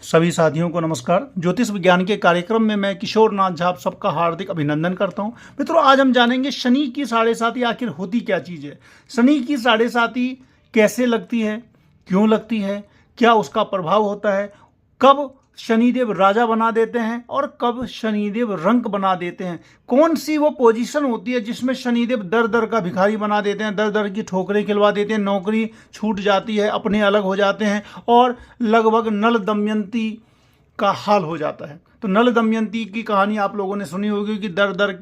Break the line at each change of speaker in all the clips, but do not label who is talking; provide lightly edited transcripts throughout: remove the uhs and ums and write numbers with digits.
सभी साथियों को नमस्कार। ज्योतिष विज्ञान के कार्यक्रम में मैं किशोर नाथ झा आप सबका हार्दिक अभिनंदन करता हूं। मित्रों, आज हम जानेंगे शनि की साढ़े साती आखिर होती क्या चीज़ है। शनि की साढ़े साती कैसे लगती है, क्यों लगती है, क्या उसका प्रभाव होता है, कब शनिदेव राजा बना देते हैं और कब शनिदेव रंक बना देते हैं, कौन सी वो पोजीशन होती है जिसमें शनिदेव दर दर का भिखारी बना देते हैं, दर दर की ठोकरें खिलवा देते हैं, नौकरी छूट जाती है, अपने अलग हो जाते हैं और लगभग नल दमयंती का हाल हो जाता है। तो नल दमयंती की कहानी आप लोगों ने सुनी होगी कि दर दर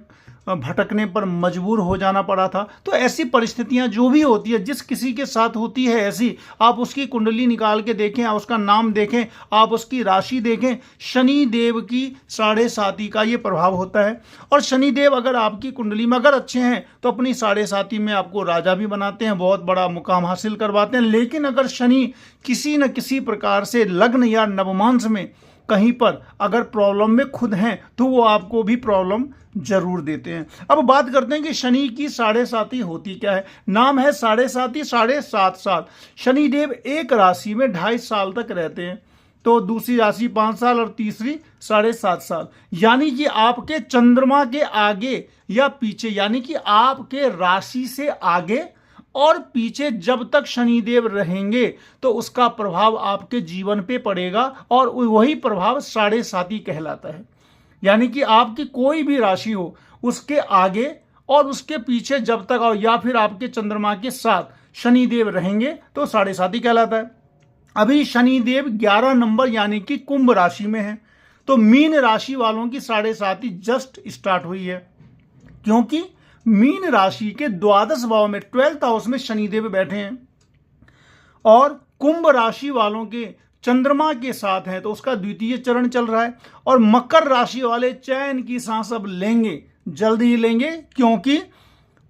भटकने पर मजबूर हो जाना पड़ा था। तो ऐसी परिस्थितियां जो भी होती है, जिस किसी के साथ होती है ऐसी, आप उसकी कुंडली निकाल के देखें, आप उसका नाम देखें, आप उसकी राशि देखें, शनि देव की साढ़े साती का ये प्रभाव होता है। और शनि देव अगर आपकी कुंडली में अगर अच्छे हैं तो अपनी साढ़े साती में आपको राजा भी बनाते हैं, बहुत बड़ा मुकाम हासिल करवाते हैं। लेकिन अगर शनि किसी न किसी प्रकार से लग्न या नवमांश में कहीं पर अगर प्रॉब्लम में खुद हैं तो वो आपको भी प्रॉब्लम जरूर देते हैं। अब बात करते हैं कि शनि की साढ़े साती होती क्या है। नाम है साढ़े साती, 7.5 साल। शनिदेव एक राशि में 2.5 साल तक रहते हैं, तो दूसरी राशि 5 साल और तीसरी 7.5 साल। यानी कि आपके चंद्रमा के आगे या पीछे, यानी कि आपके राशि से आगे और पीछे जब तक शनिदेव रहेंगे तो उसका प्रभाव आपके जीवन पे पड़ेगा और वही प्रभाव साढ़े साती कहलाता है। यानी कि आपकी कोई भी राशि हो, उसके आगे और उसके पीछे जब तक और या फिर आपके चंद्रमा के साथ शनिदेव रहेंगे तो साढ़े साती कहलाता है। अभी शनिदेव 11 नंबर यानी कि कुंभ राशि में है, तो मीन राशि वालों की साढ़े साती जस्ट स्टार्ट हुई है, क्योंकि मीन राशि के द्वादश भाव में 12th हाउस में शनिदेव बैठे हैं और कुंभ राशि वालों के चंद्रमा के साथ हैं, तो उसका द्वितीय चरण चल रहा है। और मकर राशि वाले चैन की सांस अब लेंगे, जल्द ही लेंगे, क्योंकि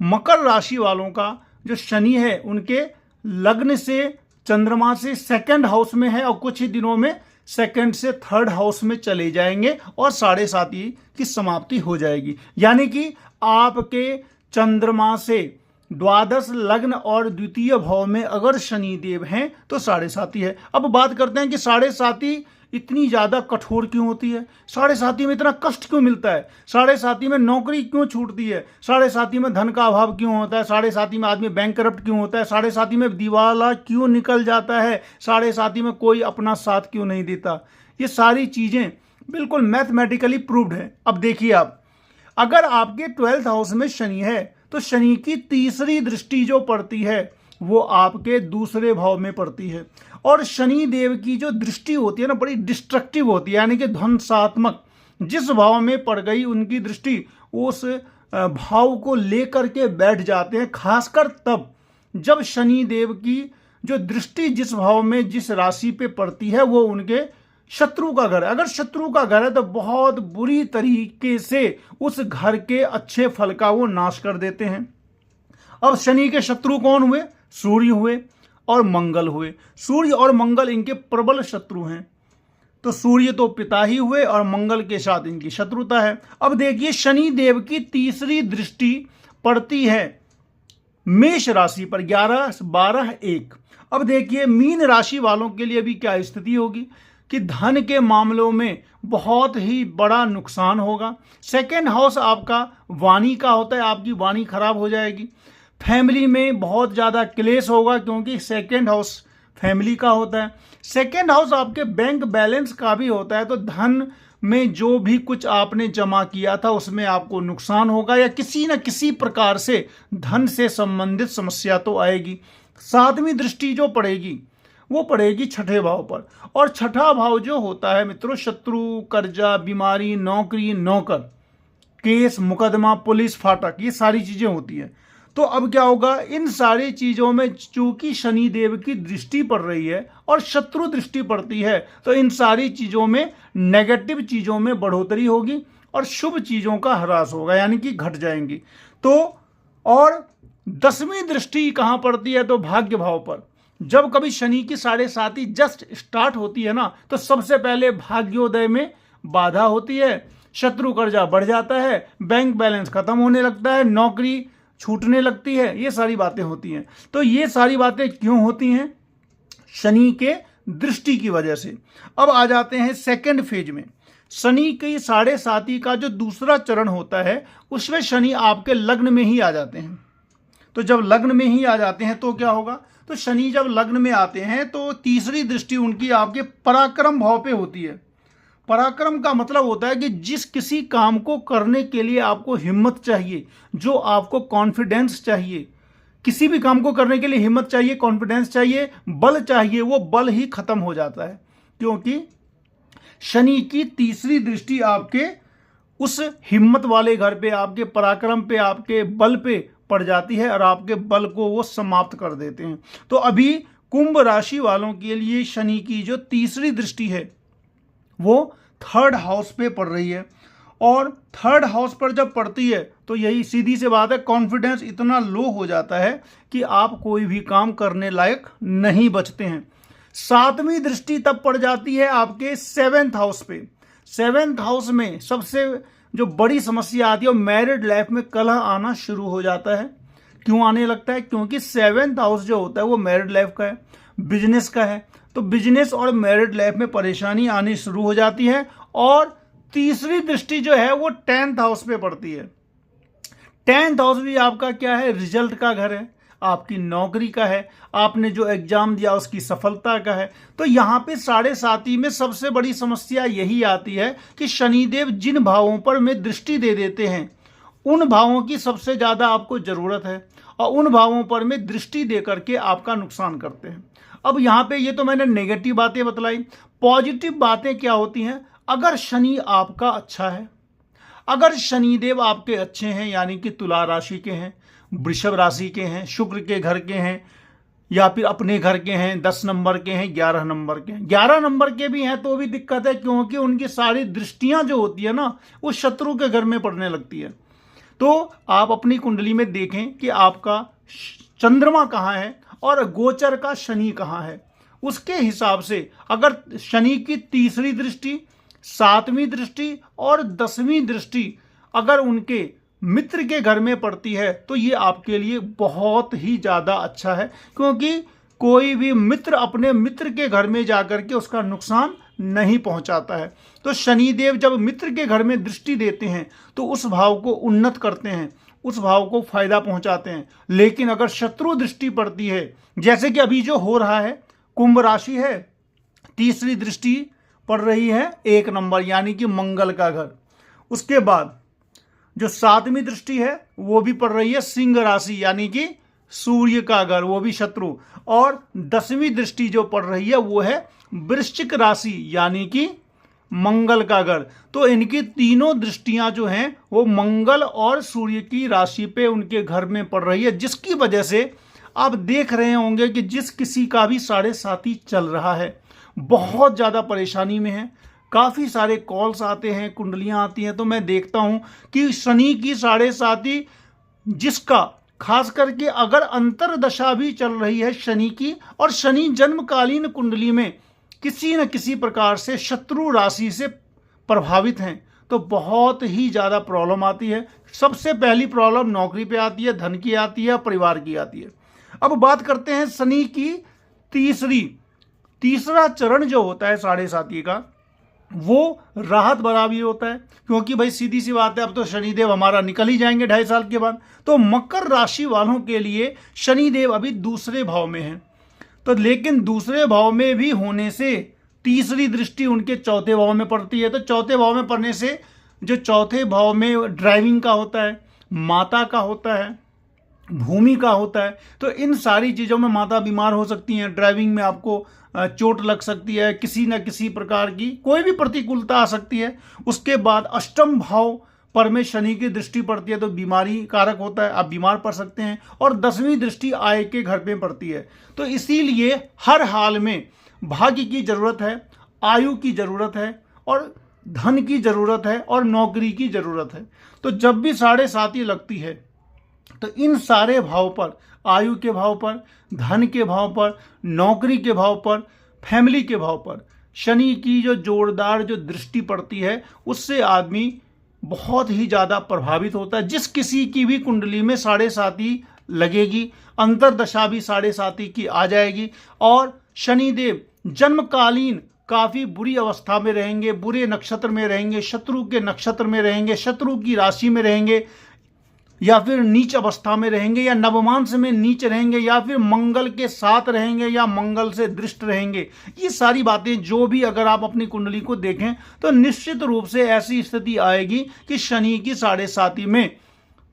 मकर राशि वालों का जो शनि है उनके लग्न से चंद्रमा से 2nd हाउस में है और कुछ ही दिनों में 2nd से 3rd हाउस में चले जाएंगे और साढ़े साती की समाप्ति हो जाएगी। यानी कि आपके चंद्रमा से द्वादश लग्न और द्वितीय भाव में अगर शनिदेव हैं तो साढ़े साती है। अब बात करते हैं कि साढ़े साती इतनी ज़्यादा कठोर क्यों होती है, साढ़े साती में इतना कष्ट क्यों मिलता है, साढ़े साती में नौकरी क्यों छूटती है, साढ़े साती में धन का अभाव क्यों होता है, साढ़े साती में आदमी बैंकरप्ट क्यों होता है, साढ़े साती में दिवाला क्यों निकल जाता है, साढ़े साती में कोई अपना साथ क्यों नहीं देता। ये सारी चीज़ें बिल्कुल मैथमेटिकली प्रूव्ड है। अब देखिए, आप अगर आपके 12th हाउस में शनि है तो शनि की तीसरी दृष्टि जो पड़ती है वो आपके दूसरे भाव में पड़ती है। और शनि देव की जो दृष्टि होती है ना, बड़ी डिस्ट्रक्टिव होती है, यानी कि ध्वंसात्मक। जिस भाव में पड़ गई उनकी दृष्टि, उस भाव को लेकर के बैठ जाते हैं। खासकर तब जब शनि देव की जो दृष्टि जिस भाव में जिस राशि पे पड़ती है वो उनके शत्रु का घर है। अगर शत्रु का घर है तो बहुत बुरी तरीके से उस घर के अच्छे फल का वो नाश कर देते हैं। अब शनि के शत्रु कौन हुए? सूर्य हुए और मंगल हुए। सूर्य और मंगल इनके प्रबल शत्रु हैं। तो सूर्य तो पिता ही हुए और मंगल के साथ इनकी शत्रुता है। अब देखिए, शनि देव की तीसरी दृष्टि पड़ती है मेष राशि पर 11, 12, 1। अब देखिए, मीन राशि वालों के लिए भी क्या स्थिति होगी कि धन के मामलों में बहुत ही बड़ा नुकसान होगा। 2nd हाउस आपका वाणी का होता है, आपकी वाणी खराब हो जाएगी। फैमिली में बहुत ज़्यादा क्लेश होगा, क्योंकि 2nd हाउस फैमिली का होता है। 2nd हाउस आपके बैंक बैलेंस का भी होता है, तो धन में जो भी कुछ आपने जमा किया था उसमें आपको नुकसान होगा या किसी न किसी प्रकार से धन से संबंधित समस्या तो आएगी। 7वीं दृष्टि जो पड़ेगी वो पड़ेगी 6ठे भाव पर, और 6ठा भाव जो होता है मित्रों, शत्रु, कर्जा, बीमारी, नौकरी, नौकर, केस, मुकदमा, पुलिस, फाटक, ये सारी चीज़ें होती हैं। तो अब क्या होगा, इन सारी चीज़ों में चूंकि शनि देव की दृष्टि पड़ रही है और शत्रु दृष्टि पड़ती है, तो इन सारी चीज़ों में नेगेटिव चीज़ों में बढ़ोतरी होगी और शुभ चीज़ों का ह्रास होगा, यानी कि घट जाएंगी। तो और 10वीं दृष्टि कहाँ पड़ती है? तो भाग्य भाव पर। जब कभी शनि की साढ़े साती जस्ट स्टार्ट होती है ना, तो सबसे पहले भाग्योदय में बाधा होती है, शत्रु कर्जा बढ़ जाता है, बैंक बैलेंस खत्म होने लगता है, नौकरी छूटने लगती है, ये सारी बातें होती हैं। तो ये सारी बातें क्यों होती हैं? शनि के दृष्टि की वजह से। अब आ जाते हैं सेकंड फेज में। शनि की 7.5 का जो दूसरा चरण होता है उसमें शनि आपके लग्न में ही आ जाते हैं। तो जब लग्न में ही आ जाते हैं तो क्या होगा, तो शनि जब लग्न में आते हैं तो तीसरी दृष्टि उनकी आपके पराक्रम भाव पे होती है। पराक्रम का मतलब होता है कि जिस किसी काम को करने के लिए आपको हिम्मत चाहिए, जो आपको कॉन्फिडेंस चाहिए, किसी भी काम को करने के लिए हिम्मत चाहिए, कॉन्फिडेंस चाहिए, बल चाहिए, वो बल ही खत्म हो जाता है, क्योंकि शनि की तीसरी दृष्टि आपके उस हिम्मत वाले घर पे, आपके पराक्रम पे, आपके बल पे पड़ जाती है और आपके बल को वो समाप्त कर देते हैं। तो अभी कुंभ राशि वालों के लिए शनि की जो तीसरी दृष्टि है वो 3rd हाउस पे पड़ रही है, और 3rd हाउस पर जब पड़ती है तो यही सीधी सी बात है, कॉन्फिडेंस इतना लो हो जाता है कि आप कोई भी काम करने लायक नहीं बचते हैं। 7वीं दृष्टि तब पड़ जाती है आपके 7th हाउस पे। 7th हाउस में सबसे जो बड़ी समस्या आती है वो मैरिड लाइफ में कलह आना शुरू हो जाता है। क्यों आने लगता है, क्योंकि 7th हाउस जो होता है वो मैरिड लाइफ का है, बिजनेस का है। तो बिजनेस और मैरिड लाइफ में परेशानी आनी शुरू हो जाती है। और तीसरी दृष्टि जो है वो 10th हाउस पे पड़ती है। 10th हाउस भी आपका क्या है, रिजल्ट का घर है, आपकी नौकरी का है, आपने जो एग्जाम दिया उसकी सफलता का है। तो यहाँ पे 7.5 में सबसे बड़ी समस्या यही आती है कि शनिदेव जिन भावों पर में दृष्टि दे देते हैं उन भावों की सबसे ज़्यादा आपको ज़रूरत है, और उन भावों पर में दृष्टि दे करके आपका नुकसान करते हैं। अब यहाँ पे ये तो मैंने नेगेटिव बातें बतलाई। पॉजिटिव बातें क्या होती हैं, अगर शनि आपका अच्छा है, अगर शनिदेव आपके अच्छे हैं, यानी कि तुला राशि के हैं, वृषभ राशि के हैं, शुक्र के घर के हैं, या फिर अपने घर के हैं, 10 नंबर के हैं, 11 नंबर के हैं, 11 नंबर के भी हैं तो भी दिक्कत है, क्योंकि उनकी सारी दृष्टियां जो होती है ना वो शत्रु के घर में पड़ने लगती है। तो आप अपनी कुंडली में देखें कि आपका चंद्रमा कहाँ है और गोचर का शनि कहाँ है। उसके हिसाब से अगर शनि की तीसरी दृष्टि, 7वीं दृष्टि और 10वीं दृष्टि अगर उनके मित्र के घर में पड़ती है तो ये आपके लिए बहुत ही ज़्यादा अच्छा है, क्योंकि कोई भी मित्र अपने मित्र के घर में जाकर के उसका नुकसान नहीं पहुंचाता है। तो शनिदेव जब मित्र के घर में दृष्टि देते हैं तो उस भाव को उन्नत करते हैं, उस भाव को फायदा पहुंचाते हैं। लेकिन अगर शत्रु दृष्टि पड़ती है, जैसे कि अभी जो हो रहा है, कुंभ राशि है, तीसरी दृष्टि पड़ रही है 1 नंबर यानी कि मंगल का घर। उसके बाद जो 7वीं दृष्टि है वो भी पड़ रही है सिंह राशि यानी कि सूर्य का घर, वो भी शत्रु। और 10वीं दृष्टि जो पड़ रही है वो है वृश्चिक राशि यानी कि मंगल का घर। तो इनकी तीनों दृष्टियां जो हैं वो मंगल और सूर्य की राशि पे उनके घर में पड़ रही है, जिसकी वजह से आप देख रहे होंगे कि जिस किसी का भी 7.5 चल रहा है बहुत ज़्यादा परेशानी में है। काफ़ी सारे कॉल्स आते हैं, कुंडलियां आती हैं, तो मैं देखता हूं कि शनि की 7.5 जिसका खास करके अगर अंतरदशा भी चल रही है शनि की, और शनि जन्मकालीन कुंडली में किसी न किसी प्रकार से शत्रु राशि से प्रभावित हैं तो बहुत ही ज़्यादा प्रॉब्लम आती है। सबसे पहली प्रॉब्लम नौकरी पे आती है, धन की आती है, परिवार की आती है। अब बात करते हैं शनि की तीसरा चरण जो होता है 7.5 का, वो राहत भरा भी होता है, क्योंकि भाई सीधी सी बात है अब तो शनिदेव हमारा निकल ही जाएंगे 2.5 साल के बाद। तो मकर राशि वालों के लिए शनिदेव अभी दूसरे भाव में है, तो लेकिन दूसरे भाव में भी होने से तीसरी दृष्टि उनके चौथे भाव में पड़ती है। तो चौथे भाव में पड़ने से जो चौथे भाव में ड्राइविंग का होता है, माता का होता है, भूमि का होता है, तो इन सारी चीज़ों में माता बीमार हो सकती हैं, ड्राइविंग में आपको चोट लग सकती है, किसी न किसी प्रकार की कोई भी प्रतिकूलता आ सकती है। उसके बाद अष्टम भाव पर में शनि की दृष्टि पड़ती है तो बीमारी कारक होता है, आप बीमार पड़ सकते हैं। और 10वीं दृष्टि आय के घर पे पड़ती है। तो इसीलिए हर हाल में भाग्य की जरूरत है, आयु की जरूरत है, और धन की जरूरत है, और नौकरी की जरूरत है। तो जब भी 7.5 लगती है तो इन सारे भाव पर, आयु के भाव पर, धन के भाव पर, नौकरी के भाव पर, फैमिली के भाव पर शनि की जो जोरदार जो दृष्टि पड़ती है उससे आदमी बहुत ही ज़्यादा प्रभावित होता है। जिस किसी की भी कुंडली में 7.5 लगेगी, अंतरदशा भी 7.5 की आ जाएगी, और शनिदेव जन्मकालीन काफी बुरी अवस्था में रहेंगे, बुरे नक्षत्र में रहेंगे, शत्रु के नक्षत्र में रहेंगे, शत्रु की राशि में रहेंगे, या फिर नीच अवस्था में रहेंगे, या नवमांश में नीच रहेंगे, या फिर मंगल के साथ रहेंगे, या मंगल से दृष्ट रहेंगे। ये सारी बातें जो भी अगर आप अपनी कुंडली को देखें तो निश्चित रूप से ऐसी स्थिति आएगी कि शनि की 7.5 में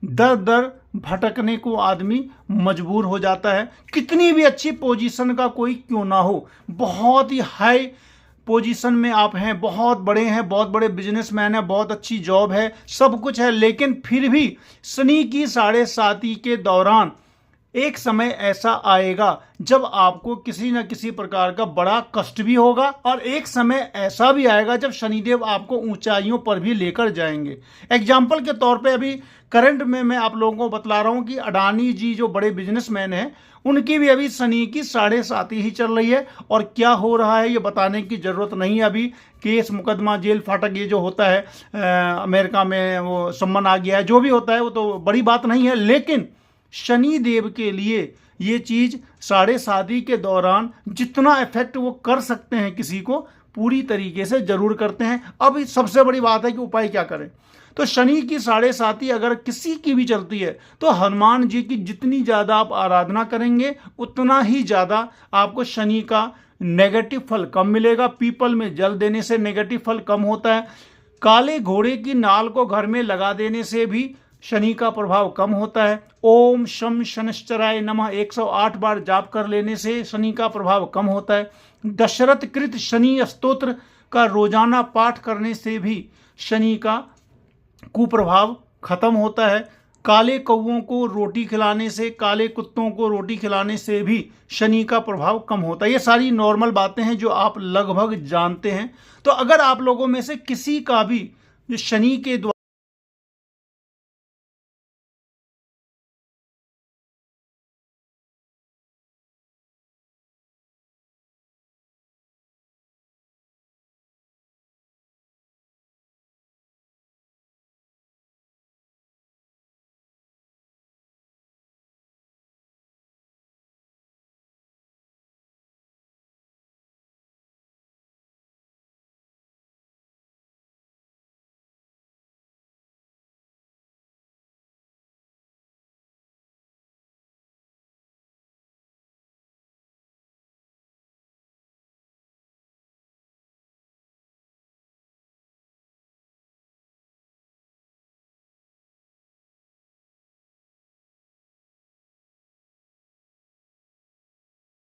दर दर भटकने को आदमी मजबूर हो जाता है। कितनी भी अच्छी पोजीशन का कोई क्यों ना हो, बहुत ही हाई पोजीशन में आप हैं, बहुत बड़े हैं, बहुत बड़े बिजनेसमैन हैं, बहुत अच्छी जॉब है, सब कुछ है, लेकिन फिर भी शनि की 7.5 के दौरान एक समय ऐसा आएगा जब आपको किसी न किसी प्रकार का बड़ा कष्ट भी होगा, और एक समय ऐसा भी आएगा जब शनिदेव आपको ऊंचाइयों पर भी लेकर जाएंगे। एग्जाम्पल के तौर पे अभी करंट में मैं आप लोगों को बतला रहा हूं कि अडानी जी जो बड़े बिजनेसमैन हैं, उनकी भी अभी शनि की 7.5 ही चल रही है, और क्या हो रहा है ये बताने की जरूरत नहीं है। अभी केस मुकदमा जेल फाटक ये जो होता है, अमेरिका में वो सम्मन आ गया है, जो भी होता है वो तो बड़ी बात नहीं है, लेकिन शनि देव के लिए ये चीज 7.5 के दौरान जितना इफेक्ट वो कर सकते हैं किसी को, पूरी तरीके से जरूर करते हैं। अब सबसे बड़ी बात है कि उपाय क्या करें। तो शनि की 7.5 अगर किसी की भी चलती है तो हनुमान जी की जितनी ज्यादा आप आराधना करेंगे उतना ही ज्यादा आपको शनि का नेगेटिव फल कम मिलेगा। पीपल में जल देने से नेगेटिव फल कम होता है। काले घोड़े की नाल को घर में लगा देने से भी शनि का प्रभाव कम होता है। ओम शम शनिश्चराय नमः 108 बार जाप कर लेने से शनि का प्रभाव कम होता है। दशरथ कृत शनि स्तोत्र का रोजाना पाठ करने से भी शनि का कुप्रभाव खत्म होता है। काले कौवों को रोटी खिलाने से, काले कुत्तों को रोटी खिलाने से भी शनि का प्रभाव कम होता है। ये सारी नॉर्मल बातें हैं जो आप लगभग जानते हैं। तो अगर आप लोगों में से किसी का भी शनि के